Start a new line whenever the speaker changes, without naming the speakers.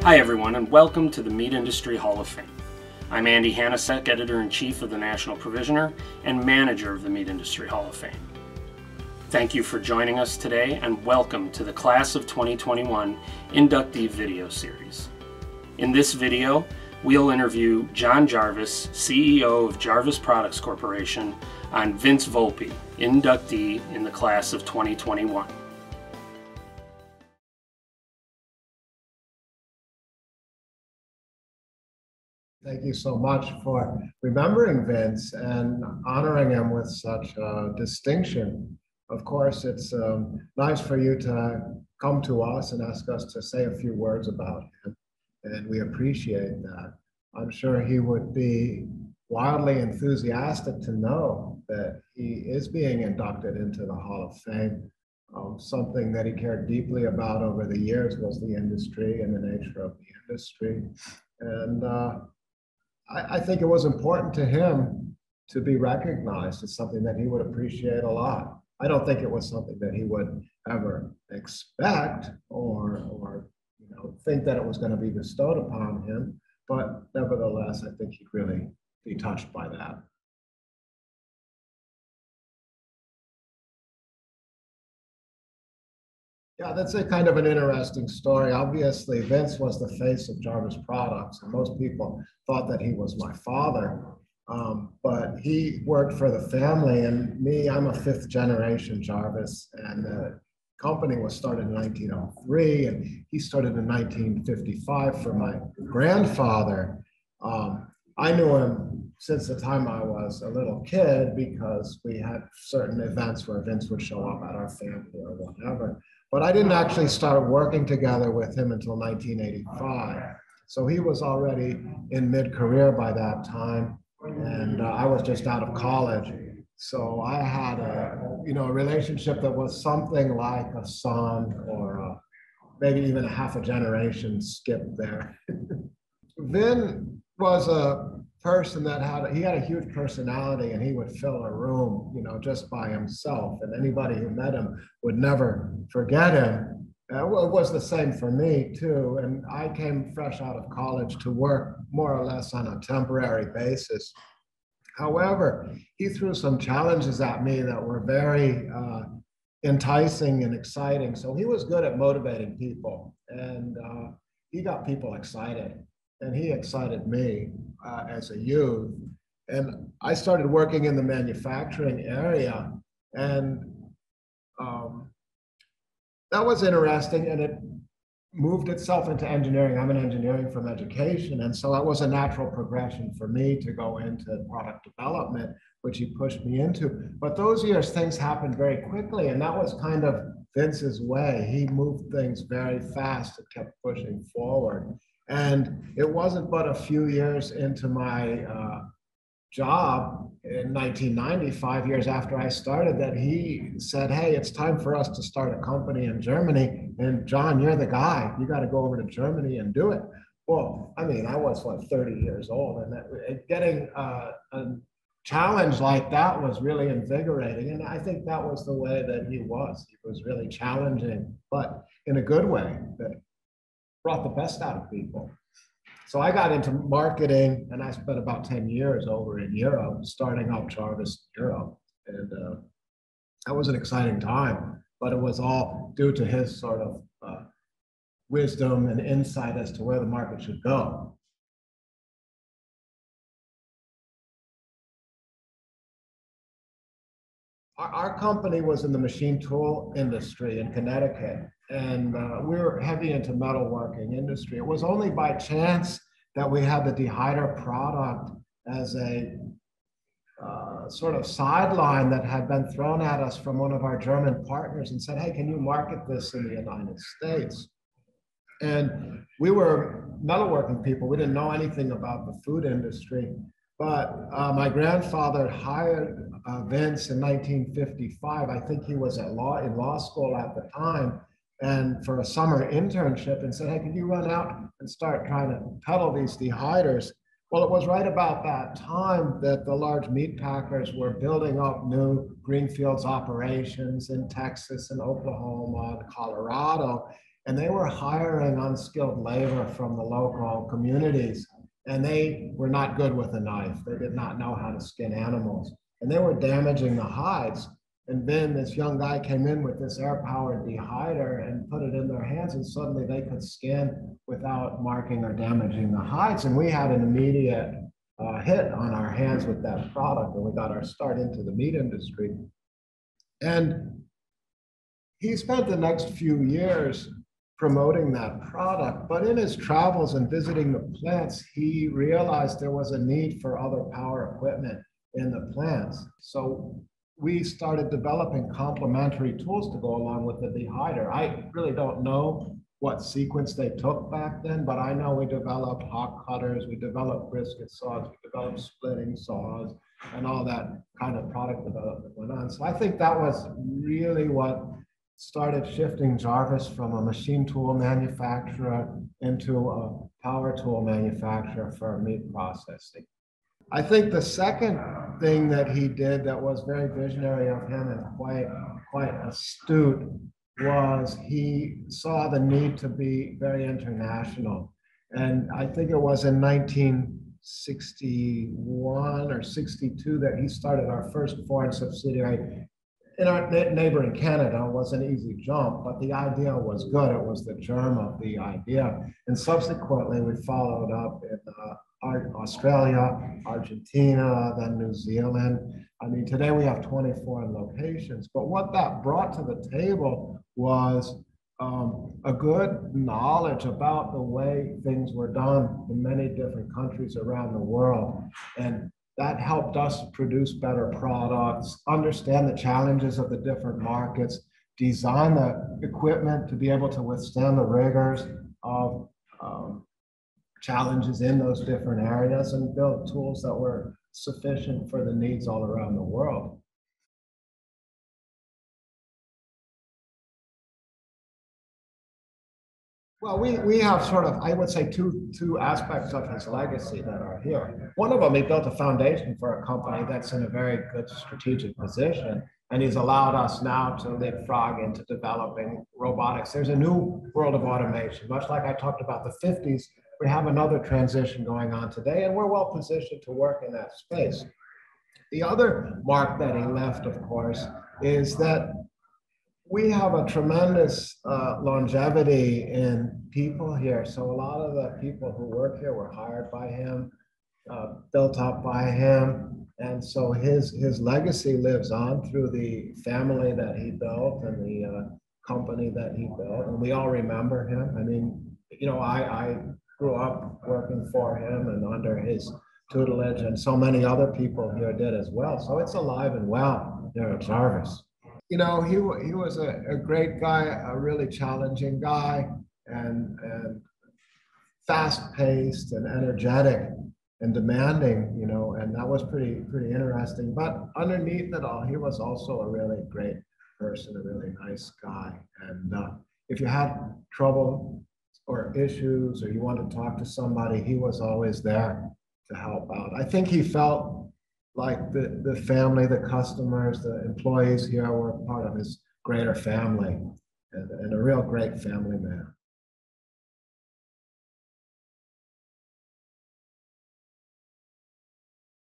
Hi everyone, and welcome to the Meat Industry Hall of Fame. I'm Andy Hanasek, Editor-in-Chief of the National Provisioner and Manager of the Meat Industry Hall of Fame. Thank you for joining us today, and welcome to the Class of 2021 Inductee Video Series. In this video, we'll interview John Jarvis, CEO of Jarvis Products Corporation, on Vince Volpe, inductee in the Class of 2021.
Thank you so much for remembering Vince and honoring him with such distinction. Of course, it's nice for you to come to us and ask us to say a few words about him, and we appreciate that. I'm sure he would be wildly enthusiastic to know that he is being inducted into the Hall of Fame. Something that he cared deeply about over the years was the industry and the nature of the industry. And I think it was important to him to be recognized as something that he would appreciate a lot. I don't think it was something that he would ever expect or think that it was going to be bestowed upon him, but nevertheless, I think he'd really be touched by that. Yeah, that's a kind of an interesting story. Obviously, Vince was the face of Jarvis Products, and most people thought that he was my father. But he worked for the family, and me, I'm a fifth generation Jarvis, and the company was started in 1903, and he started in 1955 for my grandfather. I knew him since the time I was a little kid because we had certain events where Vince would show up at our family or whatever. But I didn't actually start working together with him until 1985. So he was already in mid-career by that time, and I was just out of college. So I had a relationship that was something like a son or maybe even a half a generation skip there. Vin was a person that had a huge personality, and he would fill a room, just by himself, and anybody who met him would never forget him. It was the same for me too, and I came fresh out of college to work more or less on a temporary basis. However, he threw some challenges at me that were very enticing and exciting. So he was good at motivating people, and he got people excited. And he excited me as a youth. And I started working in the manufacturing area, and that was interesting, and it moved itself into engineering. I'm an engineering from education, and so that was a natural progression for me to go into product development, which he pushed me into. But those years, things happened very quickly, and that was kind of Vince's way. He moved things very fast and kept pushing forward. And it wasn't but a few years into my job in 1990, 5 years after I started, that he said, "Hey, it's time for us to start a company in Germany. And John, you're the guy. You got to go over to Germany and do it." Well, I mean, I was 30 years old, and getting a challenge like that was really invigorating. And I think that was the way that he was. He was really challenging, but in a good way that brought the best out of people. So I got into marketing, and I spent about 10 years over in Europe, starting up Jarvis in Europe. And that was an exciting time, but it was all due to his sort of wisdom and insight as to where the market should go. Our company was in the machine tool industry in Connecticut, and we were heavy into metalworking industry. It was only by chance that we had the dehyder product as a sort of sideline that had been thrown at us from one of our German partners and said, "Hey, can you market this in the United States?" And we were metalworking people. We didn't know anything about the food industry. But my grandfather hired Vince in 1955. I think he was in law school at the time, and for a summer internship, and said, "Hey, can you run out and start trying to peddle these dehyders?" Well, it was right about that time that the large meat packers were building up new greenfields operations in Texas and Oklahoma and Colorado. and they were hiring unskilled labor from the local communities, and they were not good with a knife. They did not know how to skin animals, and they were damaging the hides. And then this young guy came in with this air-powered dehyder and put it in their hands, and suddenly they could skin without marking or damaging the hides. And we had an immediate hit on our hands with that product, and we got our start into the meat industry. And he spent the next few years promoting that product, but in his travels and visiting the plants, he realized there was a need for other power equipment in the plants. So we started developing complementary tools to go along with the dehyder. I really don't know what sequence they took back then, but I know we developed hot cutters, we developed brisket saws, we developed splitting saws, and all that kind of product development went on. So I think that was really what started shifting Jarvis from a machine tool manufacturer into a power tool manufacturer for meat processing. I think the second thing that he did that was very visionary of him and quite astute was he saw the need to be very international. And I think it was in 1961 or 62 that he started our first foreign subsidiary. In our neighboring Canada was an easy jump, but the idea was good. It was the germ of the idea. And subsequently, we followed up in Australia, Argentina, then New Zealand. I mean, today we have 24 locations, but what that brought to the table was a good knowledge about the way things were done in many different countries around the world. And that helped us produce better products, understand the challenges of the different markets, design the equipment to be able to withstand the rigors of challenges in those different areas, and build tools that were sufficient for the needs all around the world. Well, we have sort of, I would say, two aspects of his legacy that are here. One of them, he built a foundation for a company that's in a very good strategic position, and he's allowed us now to leapfrog into developing robotics. There's a new world of automation. Much like I talked about the 50s, we have another transition going on today, and we're well positioned to work in that space. The other mark that he left, of course, is that we have a tremendous longevity in people here. So a lot of the people who work here were hired by him, built up by him. And so his legacy lives on through the family that he built and the company that he built. And we all remember him. I mean, you know, I grew up working for him and under his tutelage, and so many other people here did as well. So it's alive and well there at Jarvis. You know, he was a great guy, a really challenging guy, and fast-paced and energetic and demanding, you know, and that was pretty interesting. But underneath it all, he was also a really great person, a really nice guy. And if you had trouble or issues or you wanted to talk to somebody, he was always there to help out. I think he felt like the family, the customers, the employees here were part of his greater family, and a real great family man.